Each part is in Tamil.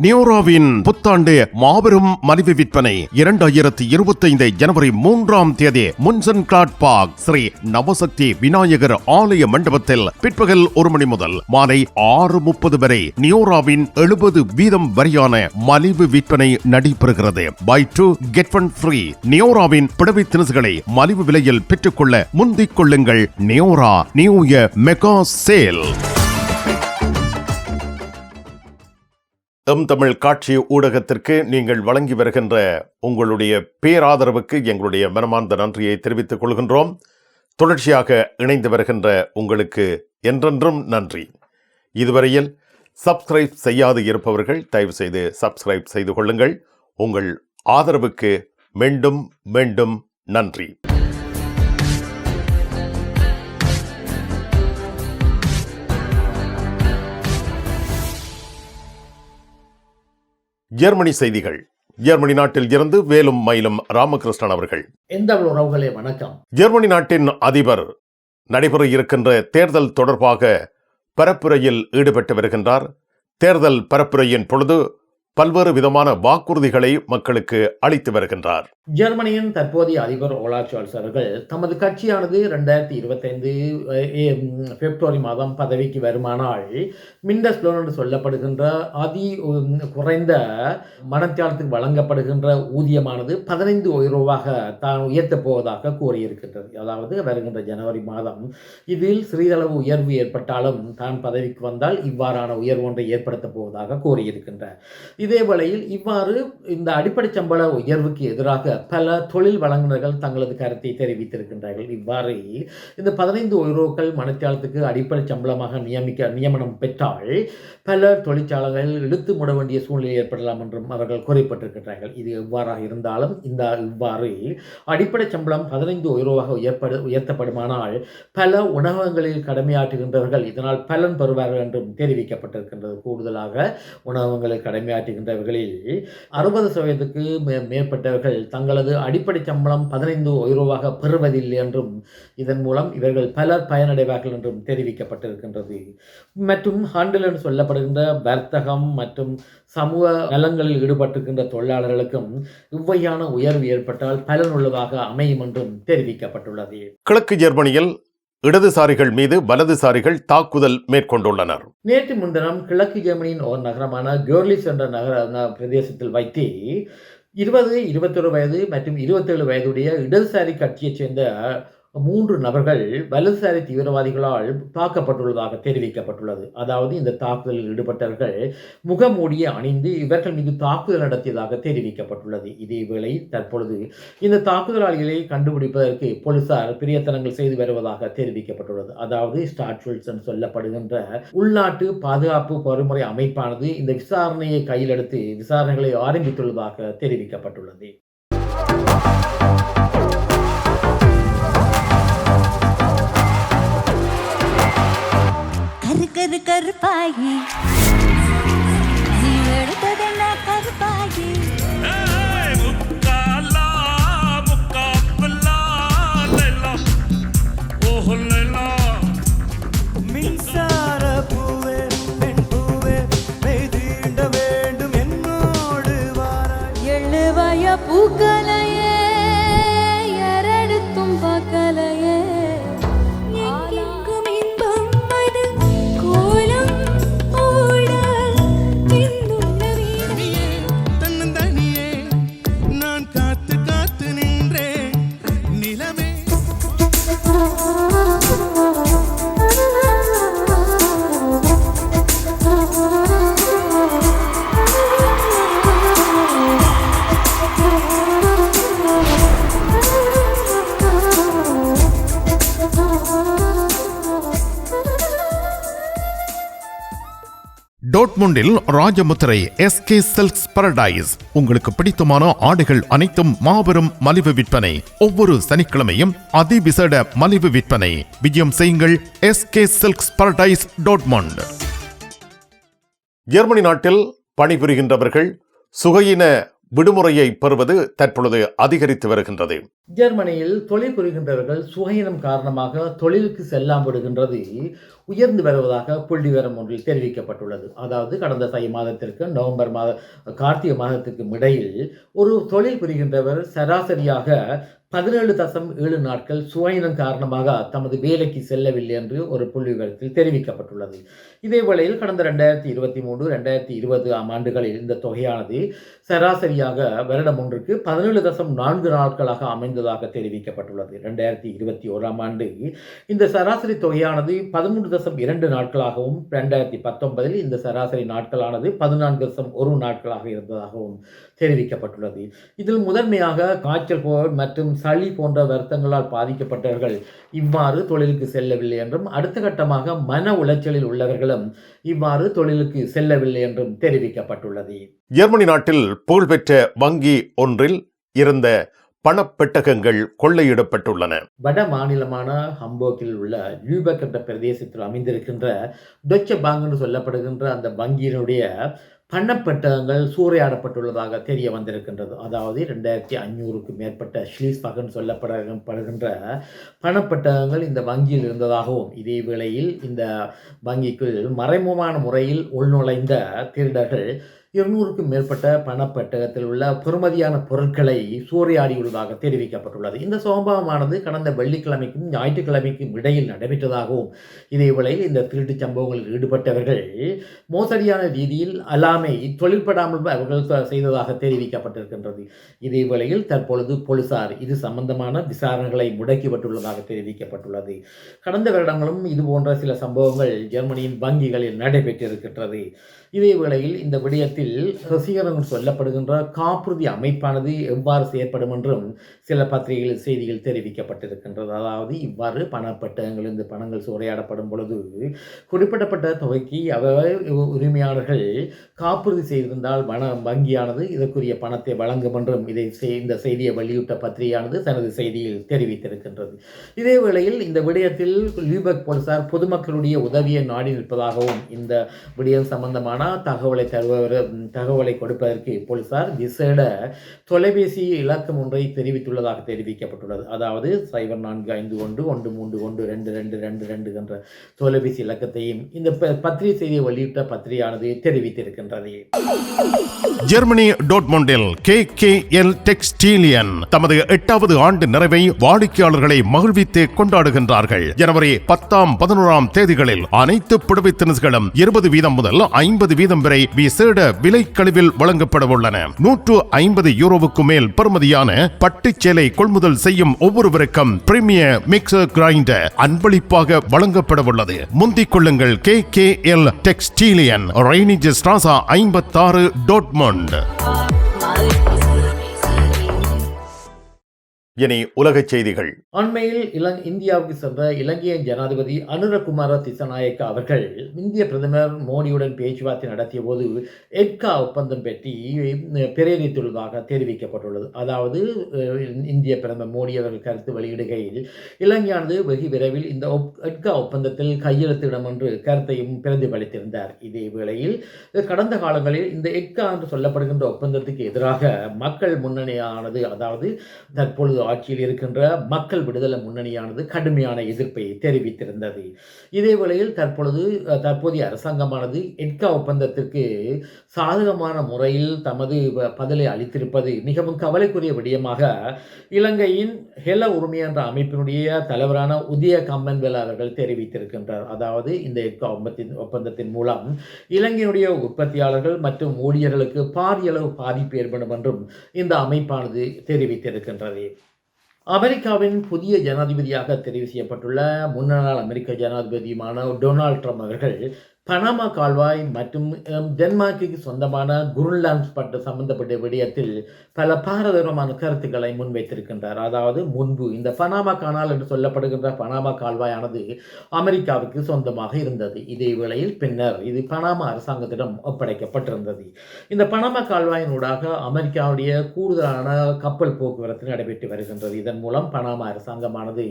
நியோராவின் புத்தாண்டு மாபெரும் மலிவு விற்பனை 2025 ஜனவரி 3ஆம் தேதி முன்சன் கிளாட் பார்க் ஸ்ரீ நவசக்தி விநாயகர் ஆலய மண்டபத்தில் பிற்பகல் 1 மணி முதல் மாலை 6:30 வரை நியோராவின் 70% வரையான மலிவு விற்பனை நடைபெறுகிறது. By 2 get 1 free. நியோராவின் புடவை திணுசுகளை மலிவு விலையில் பெற்றுக்கொள்ள முந்திக் கொள்ளுங்கள். நியோரா நியூ இயர் மெகா சேல். தமிழ் காட்சி ஊடகத்திற்கு நீங்கள் வழங்கி வருகின்ற உங்களுடைய பேராதரவுக்கு எங்களுடைய மனமார்ந்த நன்றியை தெரிவித்துக் கொள்கின்றோம். தொடர்ச்சியாக இணைந்து வருகின்ற உங்களுக்கு என்றென்றும் நன்றி. இதுவரையில் சப்ஸ்கிரைப் செய்யாது இருப்பவர்கள் தயவு செய்து சப்ஸ்கிரைப் செய்து கொள்ளுங்கள். உங்கள் ஆதரவுக்கு மீண்டும் மீண்டும் நன்றி. ஜெர்மனி செய்திகள். ஜெர்மனி நாட்டில் இருந்து வேலும் மயிலும் ராமகிருஷ்ணன் அவர்கள். எந்த உறவுகளே வணக்கம். ஜெர்மனி நாட்டின் அதிபர் நடைபெற இருக்கின்ற தேர்தல் தொடர்பாக பரப்புரையில் ஈடுபட்டு வருகின்றார். தேர்தல் பரப்புரையின் பொழுது பல்வேறு விதமான வாக்குறுதிகளை மக்களுக்கு அளித்து வருகின்றார். ஜெர்மனியின் தற்போதைய அதிபர் ஓலாஃப் ஷோல்ஸ் அவர்கள் தமது கட்சியானது 2025 பிப்ரவரி மாதம் பதவிக்கு வருமானால் மிண்டஸ்லோன் என்று சொல்லப்படுகின்ற குறைந்த மனத்தியாலத்துக்கு வழங்கப்படுகின்ற ஊதியமானது 15 யூரோவாக தான் உயர்த்தப் போவதாக கூறியிருக்கின்றது. அதாவது வருகின்ற ஜனவரி மாதம் இதில் சிறிதளவு உயர்வு ஏற்பட்டாலும் தான் பதவிக்கு வந்தால் இவ்வாறான உயர்வு ஒன்றை ஏற்படுத்தப் போவதாக கூறியிருக்கின்றார். இதே வேளையில் இவ்வாறு இந்த அடிப்படை சம்பள உயர்வுக்கு எதிராக பல தொழில் வழங்குநர்கள் தங்களது கருத்தை தெரிவித்திருக்கின்றார்கள். இவ்வாறு இந்த 15 யூரோக்கள் மனத்தியாலத்துக்கு அடிப்படை சம்பளமாக நியமனம் பெற்றால் பல தொழிற்சாலைகள் இழுத்து மூட வேண்டிய சூழ்நிலை ஏற்படலாம் என்றும் அவர்கள் குறிப்பிட்டிருக்கின்றார்கள். இது எவ்வாறாக இருந்தாலும் இவ்வாறு அடிப்படை சம்பளம் 15 யூரோவாக உயர்த்தப்படுமானால் பல உணவகங்களில் கடமையாற்றுகின்றவர்கள் இதனால் பலன் பெறுவார்கள் என்றும் தெரிவிக்கப்பட்டிருக்கின்றது. கூடுதலாக உணவகங்களில் கடமையாற்றுகின்றவர்களில் 60% மேற்பட்டவர்கள் தங்களது அடிப்படை சம்பளம் 15 யூரோவாக பெறுவதில்லை என்றும் இதன் மூலம் இவர்கள் பலர் பயனடைவார்கள் என்றும் தெரிவிக்கப்பட்டிருக்கின்றது. மற்றும் ஹாண்டில் என்று சொல்லப்படுகின்ற வர்த்தகம் மற்றும் சமூக நலங்களில் ஈடுபட்டிருக்கின்ற தொழிலாளர்களுக்கும் இவ்வையான உயர்வு ஏற்பட்டால் பலனுள்ளதாக அமையும் என்றும் தெரிவிக்கப்பட்டுள்ளது. கிழக்கு ஜெர்மனியில் இடதுசாரிகள் மீது வலதுசாரிகள் தாக்குதல் மேற்கொண்டுள்ளனர். நேற்று முன்தினம் கிழக்கு ஜெர்மனியின் ஒரு நகரமான கோர்லிஸ் என்ற பிரதேசத்தில் வைத்து 20, 21 வயது மற்றும் 27 வயதுடைய இடதுசாரி கட்சியைச் சேர்ந்த 3 நபர்கள் வலதுசாரி தீவிரவாதிகளால் தாக்கப்பட்டுள்ளதாக தெரிவிக்கப்பட்டுள்ளது. அதாவது இந்த தாக்குதலில் ஈடுபட்டவர்கள் முகமூடியை அணிந்து இவர்கள் மீது தாக்குதல் நடத்தியதாக தெரிவிக்கப்பட்டுள்ளது. இதேவேளை தற்பொழுது இந்த தாக்குதலாளிகளை கண்டுபிடிப்பதற்கு போலீசார் பிரயத்தனங்கள் செய்து வருவதாக தெரிவிக்கப்பட்டுள்ளது. அதாவது ஸ்டாட்ஃபுல்ஸ் என்று சொல்லப்படுகின்ற உள்நாட்டு பாதுகாப்பு பொறிமுறை அமைப்பானது இந்த விசாரணையை கையில் எடுத்து விசாரணைகளை ஆரம்பித்துள்ளதாக தெரிவிக்கப்பட்டுள்ளது. கருப்பாயி நீ எடுத்ததென்ன கருப்பாயி மின்சார பூவே பெண் பூவே பெய்திட வேண்டும் என்னோடு வாராய் எழுவய பூக்கலையே யாரெடுத்தும் பார்க்கலையே டோட்முண்டில் ராஜமுத்திரை SK Silks Paradise. உங்களுக்கு பிடித்தமான ஆடைகள் அனைத்தும் மாபெரும் மலிவு விற்பனை. ஒவ்வொரு சனிக்கிழமையும் அதிவிசேட மலிவு விற்பனை. விஜயம் செய்யுங்கள் SK Silks Paradise Dortmund. Germany நாட்டில் பணிபுரிகின்றவர்கள் சுகையின விடுமுறையை பெறுவது தற்பொழுது அதிகரித்து வருகின்றது. ஜெர்மனியில் தொழில் புரிகின்றவர்கள் சுகையினம் காரணமாக தொழிலுக்கு செல்லாமல் விடுகின்றது உயர்ந்து வருவதாக புள்ளிவிவரம் ஒன்றில் தெரிவிக்கப்பட்டுள்ளது. அதாவது கடந்த தை மாதத்திற்கு நவம்பர் கார்த்திகை மாதத்திற்கும் இடையில் ஒரு தொழில் புரிகின்றவர் சராசரியாக 17.7 நாட்கள் சுவையினம் காரணமாக தமது வேலைக்கு செல்லவில்லை என்று ஒரு புள்ளிவிவரத்தில் தெரிவிக்கப்பட்டுள்ளது. இதே வேளையில் கடந்த 2023, 2020 ஆண்டுகளில் இந்த தொகையானது சராசரியாக வருடம் ஒன்றுக்கு 17.4 நாட்களாக அமைந்ததாக தெரிவிக்கப்பட்டுள்ளது. 2021 ஆண்டு இந்த சராசரி தொகையானது 13.2 நாட்களாகவும் 2019 இந்த சராசரி நாட்களானது 14.1 நாட்களாக இருந்ததாகவும் தெரிவிக்கப்பட்டுள்ளது. இதில் முதன்மையாக காய்ச்சல் மற்றும் சளி போன்ற வருத்தங்களால் பாதிக்கப்பட்டவர்கள் இவ்வாறு தொழிலுக்கு செல்லவில்லை என்றும், அடுத்த கட்டமாக மன உளைச்சலில் உள்ளவர்களும் இவ்வாறு தொழிலுக்கு செல்லவில்லை என்றும் தெரிவிக்கப்பட்டுள்ளது. ஜெர்மனி நாட்டில் புகழ்பெற்ற வங்கி ஒன்றில் இருந்த பணப்பெட்டகங்கள் கொள்ளையிடப்பட்டுள்ளன. வட மாநிலமான ஹம்போக்கில் உள்ள லியூபெக் என்ற பிரதேசத்தில் அமைந்திருக்கின்ற டொச்ச பாங்க் என்று சொல்லப்படுகின்ற அந்த வங்கியினுடைய பணப்பெட்டகங்கள் சூறையாடப்பட்டுள்ளதாக தெரிய வந்திருக்கின்றது. அதாவது 2500க்கும் மேற்பட்ட ஷ்லீஸ்பகன் சொல்லப்படுகின்ற பணப்பெட்டகங்கள் இந்த வங்கியில் இருந்ததாகவும், இதே வேளையில் இந்த வங்கிக்குள் மறைமுகமான முறையில் உள்நுழைந்த திருடர்கள் 200க்கும் மேற்பட்ட பணப்பெட்டகத்தில் உள்ள பெறுமதியான பொருட்களை சூறையாடியுள்ளதாக தெரிவிக்கப்பட்டுள்ளது. இந்த சம்பவமானது கடந்த வெள்ளிக்கிழமைக்கும் ஞாயிற்றுக்கிழமைக்கும் இடையில் நடைபெற்றதாகவும், இதே வேளையில் இந்த திருட்டு சம்பவங்களில் ஈடுபட்டவர்கள் மோசடியான ரீதியில் அலாமை தொழில்படாமல் அவர்கள் செய்ததாக தெரிவிக்கப்பட்டிருக்கின்றது. இதே வேளையில் தற்பொழுது போலீசார் இது சம்பந்தமான விசாரணைகளை முடக்கிவிட்டுள்ளதாக தெரிவிக்கப்பட்டுள்ளது. கடந்த வருடங்களும் இதுபோன்ற சில சம்பவங்கள் ஜெர்மனியின் வங்கிகளில் நடைபெற்றிருக்கின்றது. இதே வேளையில் இந்த விடயத்தில் ரசிகர்கள் சொல்லப்படுகின்ற காப்புறுதி அமைப்பானது எவ்வாறு செயற்படும் என்றும் சில பத்திரிகைகளில் செய்திகள் தெரிவிக்கப்பட்டிருக்கின்றது. அதாவது இவ்வாறு பணப்பெட்டகங்களிலிருந்து பணங்கள் சூறையாடப்படும் பொழுது குறிப்பிடப்பட்ட தொகைக்கு உரிமையாளர்கள் காப்புறுதி செய்திருந்தால் வங்கியானது இதற்குரிய பணத்தை வழங்கும் என்றும் இந்த செய்தியை வெளியிட்ட பத்திரிகையானது தனது செய்தியில் தெரிவித்திருக்கின்றது. இதே வேளையில் இந்த விடயத்தில் லியூபெக் போலீசார் பொதுமக்களுடைய உதவியை நாடி நிற்பதாகவும், இந்த விடயம் சம்பந்தமான தகவலை கொடுப்பதற்கு போலீசார் விசேட தொலைபேசி இலக்கம் ஒன்றை தெரிவித்துள்ளதாக தெரிவிக்கப்பட்டுள்ளது. அதாவது 045113122222 என்ற தொலைபேசி இலக்கத்தையும் இந்த பத்திரிகை செய்தியை வெளியிட்ட பத்திரிகையானது தெரிவித்திருக்கின்றது. ஜெர்மனி டோட்மொண்டில் KKL டெக்ஸ்டைலியன் தமது 8வது ஆண்டு நிறைவை வாடிக்கையாளர்களை மகிழ்வித்து கொண்டாடுகின்றார்கள். ஜனவரி 10, 11 தேதிகளில் அனைத்து புடவை தினஸ்களும் 20% முதல் 50% வரை விசேட விலை கழிவில் வழங்கப்பட உள்ளன. 150 யூரோவுக்கு மேல் பெறுமதியான பட்டுச்சேலை கொள்முதல் செய்யும் ஒவ்வொருவருக்கும் பிரீமியர் மிக்சர் கிரைண்டர் அன்பளிப்பாக வழங்கப்பட உள்ளது. முந்திக் கொள்ளுங்கள். KKL டெக்ஸ்டைலியன், ரைனிஜ் ஸ்ட்ராசா 56, டோட்மொண்ட். இனி உலகச் செய்திகள். அண்மையில் இந்தியாவுக்கு சென்ற இலங்கையின் ஜனாதிபதி அனுரகுமார திசாநாயக்க அவர்கள் இந்திய பிரதமர் மோடியுடன் பேச்சுவார்த்தை நடத்திய போது எட்கா ஒப்பந்தம் பற்றி பிரேரித்துள்ளதாக தெரிவிக்கப்பட்டுள்ளது. அதாவது இந்திய பிரதமர் மோடி அவர்கள் கருத்து வெளியிடுகையில் இலங்கையானது வெகு விரைவில் இந்த எட்கா ஒப்பந்தத்தில் கையெழுத்திடும் என்று கருத்தையும் பிரதிபலித்திருந்தார். இதே வேளையில் கடந்த காலங்களில் இந்த எட்கா என்று சொல்லப்படுகின்ற ஒப்பந்தத்துக்கு எதிராக மக்கள் முன்னணியானது, அதாவது தற்பொழுது ஆட்சியில் இருக்கின்ற மக்கள் விடுதலை முன்னணியானது கடுமையான எதிர்ப்பை தெரிவித்திருந்தது. இதே வேளையில் தற்போதைய அரசாங்கமானது எட்கா ஒப்பந்தத்திற்கு சாதகமான முறையில் தமது பதிலை அளித்திருப்பது மிகவும் கவலைக்குரிய விடயமாக இலங்கையின் ஹெல உரிமை என்ற அமைப்பினுடைய தலைவரான உதய கம்மன்வேல் அவர்கள் தெரிவித்திருக்கின்றார். அதாவது இந்த எட்கா ஒப்பந்தத்தின் மூலம் இலங்கையினுடைய உற்பத்தியாளர்கள் மற்றும் ஊழியர்களுக்கு பாரிய அளவு பாதிப்பு ஏற்படும் என்றும் இந்த அமைப்பானது தெரிவித்திருக்கின்றது. அமெரிக்காவின் புதிய ஜனாதிபதியாக தெரிவு செய்யப்பட்டுள்ள முன்னாள் அமெரிக்க ஜனாதிபதியுமான டொனால்ட் ட்ரம்ப் அவர்கள் பனாமா கால்வாய் மற்றும் டென்மார்க்கு சொந்தமான குருன்லாண்ட் பட்டு சம்பந்தப்பட்ட விடயத்தில் பல பாரதூரமான கருத்துக்களை முன்வைத்திருக்கின்றார். அதாவது முன்பு இந்த பனாமா கானால் என்று சொல்லப்படுகின்ற பனாமா கால்வாயானது அமெரிக்காவுக்கு சொந்தமாக இருந்தது. இதே வேளையில் பின்னர் இது பனாமா அரசாங்கத்திடம் ஒப்படைக்கப்பட்டிருந்தது. இந்த பனாமா கால்வாயினூடாக அமெரிக்காவுடைய கூடுதலான கப்பல் போக்குவரத்து நடைபெற்று வருகின்றது. இதன் மூலம் பனாமா அரசாங்கமானது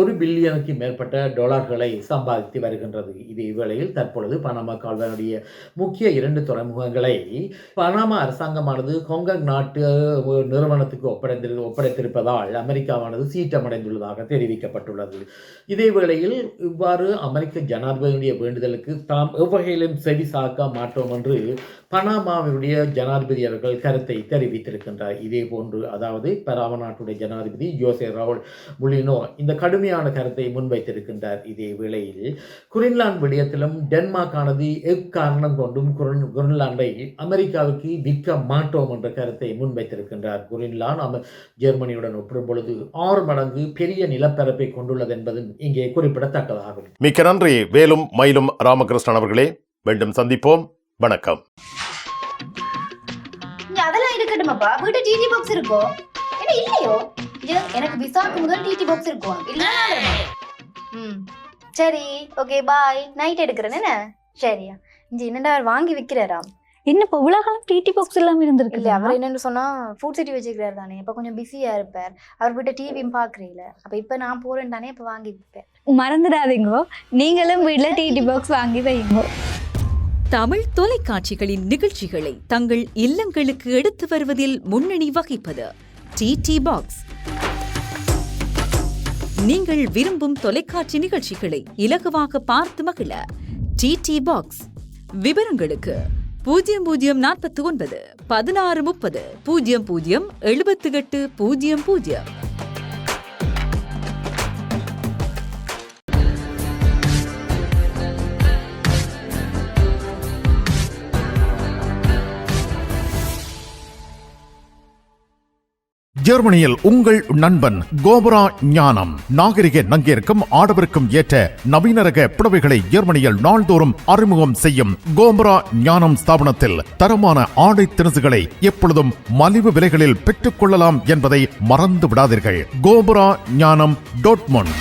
$1 பில்லியனுக்கு மேற்பட்ட டாலர்களை சம்பாதித்து வருகின்றது. இதே வேளையில் தற்பொழுது அதாவது பனாமா கால்வாயுடைய முக்கிய 2 துறைமுகங்களை பனாமா அரசாங்கமானது ஹாங்காங் நாட்டு நிறுவனத்துக்கு ஒப்படைத்திருப்பதால் அமெரிக்காவானது சீற்றமடைந்துள்ளதாக தெரிவிக்கப்பட்டுள்ளது. இதே வேளையில் இவ்வாறு அமெரிக்க ஜனாதிபதியுடைய வேண்டுதலுக்கு தாம் எவ்வகையிலும் செவி சாக்க மாட்டோம் என்று பனாமாவுடைய ஜனாதிபதி அவர்கள் கருத்தை தெரிவித்திருக்கின்றார். இதே போன்று அதாவது பனாமா நாட்டுடைய ஜனாதிபதி ஜோசே ரவுல் முலினோ இந்த கடுமையான கருத்தை முன்வைத்திருக்கின்றார். இதே வேளையில் குரின்லாந்து விடயத்திலும் டென்மார்க்கானது எக்காரணம் கொண்டும் குரின்லாந்தை அமெரிக்காவுக்கு விற்க மாட்டோம் என்ற கருத்தை முன்வைத்திருக்கின்றார். குரின்லாந்து ஜெர்மனியுடன் ஒப்பிடும் பொழுது 6 மடங்கு பெரிய நிலப்பரப்பை கொண்டுள்ளது என்பதும் இங்கே குறிப்பிடத்தக்கதாகும். மிக்க நன்றி வேலும் மயிலும் ராமகிருஷ்ணன் அவர்களே. மீண்டும் சந்திப்போம். வணக்கம். அதெல்லாம் இருக்கட்டுமாப்பா, வீட்டு டிடி பாக்ஸ் இருக்கோ? என்ன இல்லையோ? எனக்கு விசாக்கு முதல் டிடி பாக்ஸ் இருக்கும். இல்ல சரி, ஓகே பாய். நைட் எடுக்கிறேன் என்ன? சரியா இங்க என்னடா வாங்கி விற்கிறாராம். என்ன இப்போ உலகம் டிடி பாக்ஸ் எல்லாம் இருந்திருக்கு? இல்ல அவர் என்னன்னு சொன்னா ஃபுட் சிட்டி வச்சுக்கிறாரு தானே, இப்ப கொஞ்சம் பிஸியா இருப்பார். அவர் வீட்டை டிவியும் பாக்குறீங்கள, அப்ப இப்ப நான் போறேன் தானே, இப்ப வாங்கி விற்பேன். மறந்துடாதீங்க, நீங்களும் வீட்டுல டிடி பாக்ஸ் வாங்கி வைங்க. தமிழ் தொலைக்காட்சிகளின் நிகழ்ச்சிகளை தங்கள் இல்லங்களுக்கு எடுத்து வருவதில் முன்னணி வகிப்பது டிடி பாக்ஸ். நீங்கள் விரும்பும் தொலைக்காட்சி நிகழ்ச்சிகளை இலகுவாக பார்த்து மகிழ டிடி பாக்ஸ். விவரங்களுக்கு 0049 1630 00 78 00. ஜெர்மனியில் உங்கள் நண்பன் கோபரா ஞானம். நாகரிக நங்கிற்கும் ஆடவருக்கும் ஏற்ற நவீன ரக புடவைகளை ஜெர்மனியில் நாள்தோறும் அறிமுகம் செய்யும் கோபரா ஞானம் ஸ்தாபனத்தில் தரமான ஆடை திணுசுகளை எப்பொழுதும் மலிவு விலைகளில் பெற்றுக் கொள்ளலாம் என்பதை மறந்து விடாதீர்கள். கோபரா ஞானம் டாட்மண்ட்.